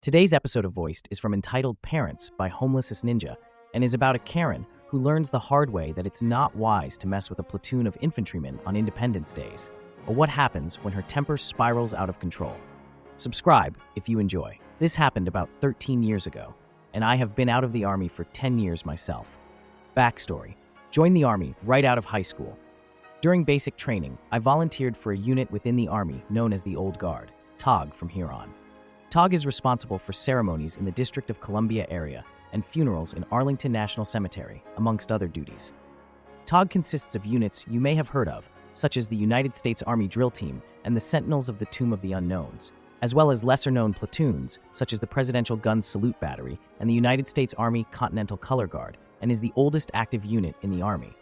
Today's episode of Voiced is from Entitled Parents by Homelessest Ninja and is about a Karen who learns the hard way that it's not wise to mess with a platoon of infantrymen on Independence Days, or what happens when her temper spirals out of control. Subscribe if you enjoy. This happened about 13 years ago, and I have been out of the Army for 10 years myself. Backstory: joined the Army right out of high school. During basic training, I volunteered for a unit within the Army known as the Old Guard, TOG from here on. TOG is responsible for ceremonies in the District of Columbia area and funerals in Arlington National Cemetery, amongst other duties. TOG consists of units you may have heard of, such as the United States Army Drill Team and the Sentinels of the Tomb of the Unknowns, as well as lesser-known platoons, such as the Presidential Gun Salute Battery and the United States Army Continental Color Guard, and is the oldest active unit in the Army.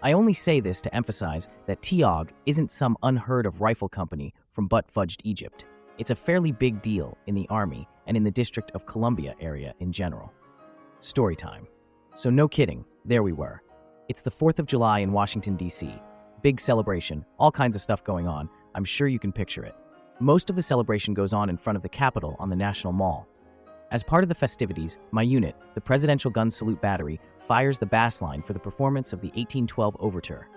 I only say this to emphasize that TOG isn't some unheard-of rifle company from butt-fudged Egypt. It's a fairly big deal in the Army and in the District of Columbia area in general. Story time. So no kidding, there we were. It's the 4th of July in Washington, D.C. Big celebration, all kinds of stuff going on. I'm sure you can picture it. Most of the celebration goes on in front of the Capitol on the National Mall. As part of the festivities, my unit, the Presidential Gun Salute Battery, fires the bass line for the performance of the 1812 Overture.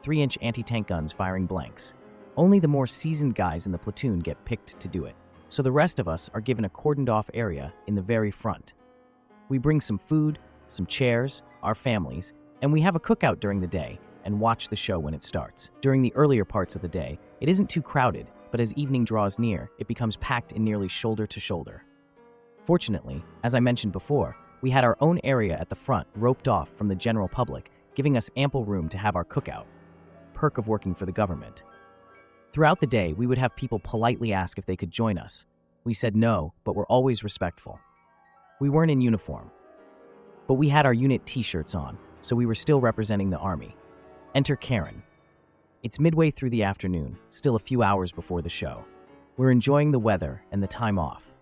3-inch anti-tank guns firing blanks. Only the more seasoned guys in the platoon get picked to do it, so the rest of us are given a cordoned-off area in the very front. We bring some food, some chairs, our families, and we have a cookout during the day and watch the show when it starts. During the earlier parts of the day, it isn't too crowded, but as evening draws near, it becomes packed in nearly shoulder to shoulder. Fortunately, as I mentioned before, we had our own area at the front roped off from the general public, giving us ample room to have our cookout. Perk of working for the government. Throughout the day, we would have people politely ask if they could join us. We said no, but were always respectful. We weren't in uniform, but we had our unit t-shirts on, so we were still representing the Army. Enter Karen. It's midway through the afternoon, still a few hours before the show. We're enjoying the weather and the time off.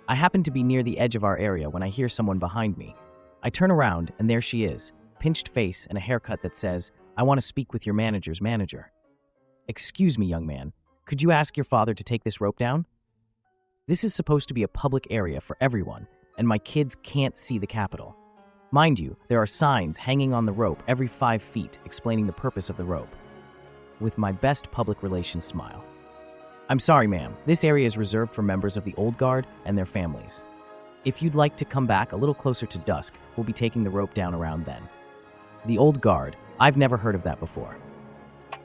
I happen to be near the edge of our area when I hear someone behind me. I turn around, and there she is, pinched face and a haircut that says, "I want to speak with your manager's manager." "Excuse me, young man, could you ask your father to take this rope down? This is supposed to be a public area for everyone, and my kids can't see the Capitol. Mind you, there are signs hanging on the rope every 5 feet explaining the purpose of the rope." With my best public relations smile. "I'm sorry, ma'am, this area is reserved for members of the Old Guard and their families. If you'd like to come back a little closer to dusk, we'll be taking the rope down around then." The Old Guard, I've never heard of that before.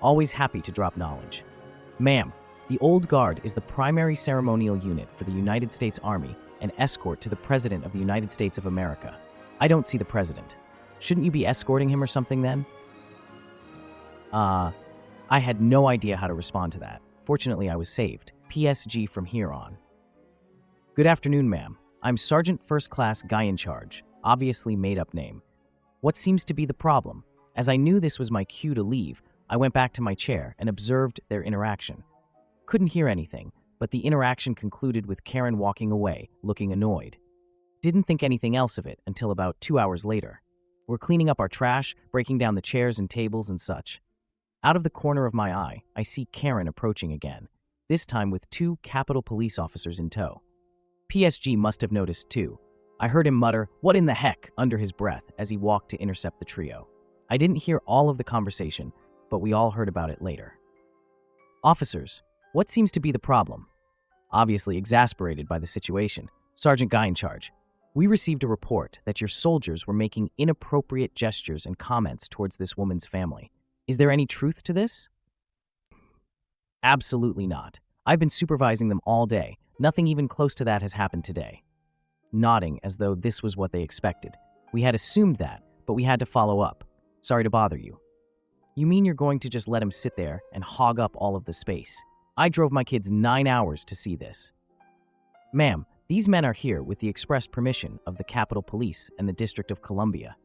Always happy to drop knowledge. "Ma'am, the Old Guard is the primary ceremonial unit for the United States Army and escort to the President of the United States of America. I don't see the President. Shouldn't you be escorting him or something then?" I had no idea how to respond to that. Fortunately, I was saved. PSG from here on. "Good afternoon, ma'am. I'm Sergeant First Class Guy in Charge," obviously made-up name. What seems to be the problem? As I knew this was my cue to leave, I went back to my chair and observed their interaction. Couldn't hear anything, but the interaction concluded with Karen walking away, looking annoyed. Didn't think anything else of it until about 2 hours later. We're cleaning up our trash, breaking down the chairs and tables and such. Out of the corner of my eye, I see Karen approaching again, this time with 2 Capitol police officers in tow. PSG must have noticed too. I heard him mutter, "What in the heck?" under his breath as he walked to intercept the trio. I didn't hear all of the conversation, but we all heard about it later. "Officers, what seems to be the problem?" Obviously exasperated by the situation, Sergeant Guy in Charge. "We received a report that your soldiers were making inappropriate gestures and comments towards this woman's family. Is there any truth to this?" "Absolutely not. I've been supervising them all day. Nothing even close to that has happened today." Nodding as though this was what they expected. "We had assumed that, but we had to follow up. Sorry to bother you." "You mean you're going to just let him sit there and hog up all of the space? I drove my kids 9 hours to see this." "Ma'am, these men are here with the express permission of the Capitol Police and the District of Columbia.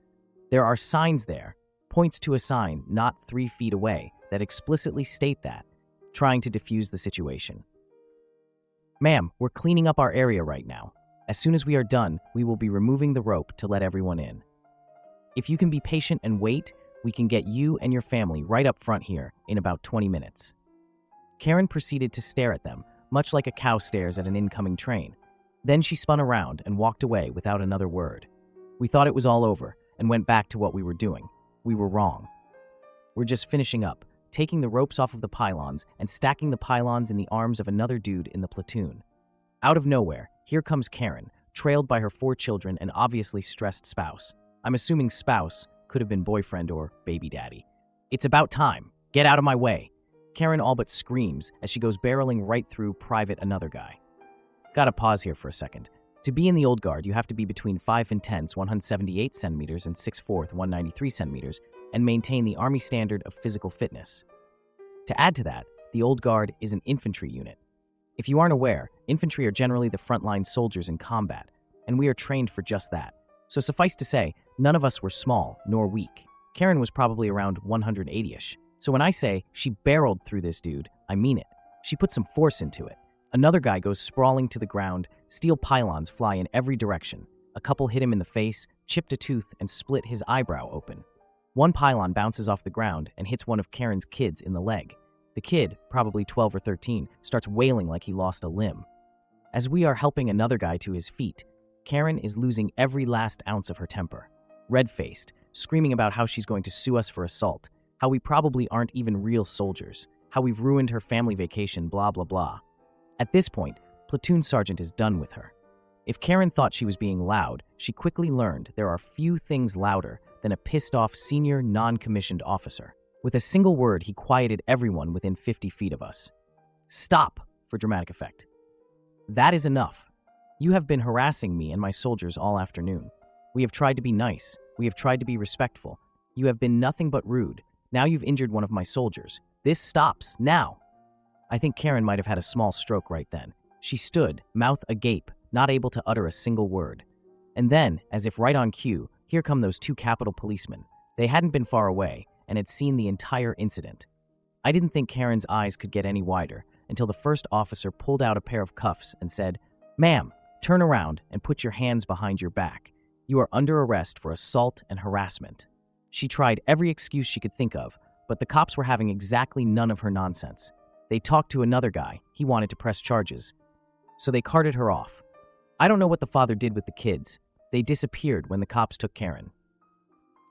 There are signs there," points to a sign not 3 feet away that explicitly state that, trying to defuse the situation. "Ma'am, we're cleaning up our area right now. As soon as we are done, we will be removing the rope to let everyone in. If you can be patient and wait, we can get you and your family right up front here in about 20 minutes. Karen proceeded to stare at them, much like a cow stares at an incoming train. Then she spun around and walked away without another word. We thought it was all over and went back to what we were doing. We were wrong. We're just finishing up, taking the ropes off of the pylons and stacking the pylons in the arms of another dude in the platoon. Out of nowhere, here comes Karen, trailed by her 4 children and obviously stressed spouse. I'm assuming spouse could have been boyfriend or baby daddy. It's about time. Get out of my way. Karen all but screams as she goes barreling right through Private Another Guy. Gotta pause here for a second. To be in the Old Guard, you have to be between 5'10", 178 centimeters, and 6'4", 193 centimeters, and maintain the Army standard of physical fitness. To add to that, the Old Guard is an infantry unit. If you aren't aware, infantry are generally the frontline soldiers in combat, and we are trained for just that. So suffice to say, none of us were small nor weak. Karen was probably around 180-ish. So when I say she barreled through this dude, I mean it. She put some force into it. Another guy goes sprawling to the ground, steel pylons fly in every direction. A couple hit him in the face, chipped a tooth, and split his eyebrow open. One pylon bounces off the ground and hits one of Karen's kids in the leg. The kid, probably 12 or 13, starts wailing like he lost a limb. As we are helping another guy to his feet, Karen is losing every last ounce of her temper. Red-faced, screaming about how she's going to sue us for assault, how we probably aren't even real soldiers, how we've ruined her family vacation, blah blah blah. At this point, Platoon Sergeant is done with her. If Karen thought she was being loud, she quickly learned there are few things louder than a pissed-off senior non-commissioned officer. With a single word, he quieted everyone within 50 feet of us. Stop, for dramatic effect. That is enough. You have been harassing me and my soldiers all afternoon. We have tried to be nice. We have tried to be respectful. You have been nothing but rude. Now you've injured one of my soldiers. This stops, now. I think Karen might have had a small stroke right then. She stood, mouth agape, not able to utter a single word. And then, as if right on cue, here come those 2 Capitol policemen. They hadn't been far away and had seen the entire incident. I didn't think Karen's eyes could get any wider until the first officer pulled out a pair of cuffs and said, "Ma'am, turn around and put your hands behind your back. You are under arrest for assault and harassment." She tried every excuse she could think of, but the cops were having exactly none of her nonsense. They talked to another guy. He wanted to press charges. So they carted her off. I don't know what the father did with the kids. They disappeared when the cops took Karen.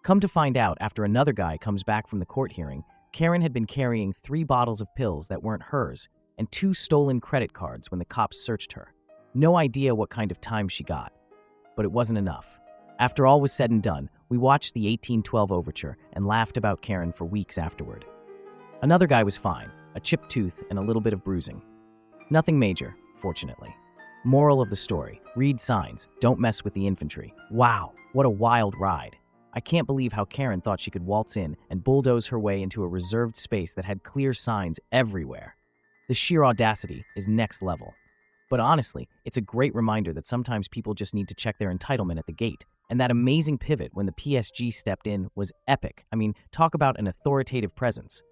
Come to find out, after another guy comes back from the court hearing, Karen had been carrying 3 bottles of pills that weren't hers and 2 stolen credit cards when the cops searched her. No idea what kind of time she got, but it wasn't enough. After all was said and done, we watched the 1812 overture and laughed about Karen for weeks afterward. Another guy was fine, a chipped tooth and a little bit of bruising. Nothing major, fortunately. Moral of the story, read signs, don't mess with the infantry. Wow, what a wild ride. I can't believe how Karen thought she could waltz in and bulldoze her way into a reserved space that had clear signs everywhere. The sheer audacity is next level. But honestly, it's a great reminder that sometimes people just need to check their entitlement at the gate. And that amazing pivot when the PSG stepped in was epic. I mean, talk about an authoritative presence.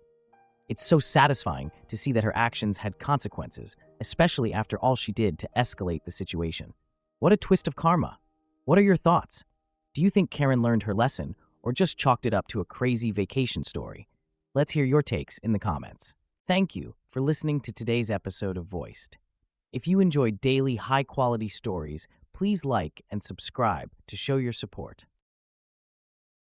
It's so satisfying to see that her actions had consequences, especially after all she did to escalate the situation. What a twist of karma. What are your thoughts? Do you think Karen learned her lesson or just chalked it up to a crazy vacation story? Let's hear your takes in the comments. Thank you for listening to today's episode of Voiced. If you enjoyed daily high-quality stories, please like and subscribe to show your support.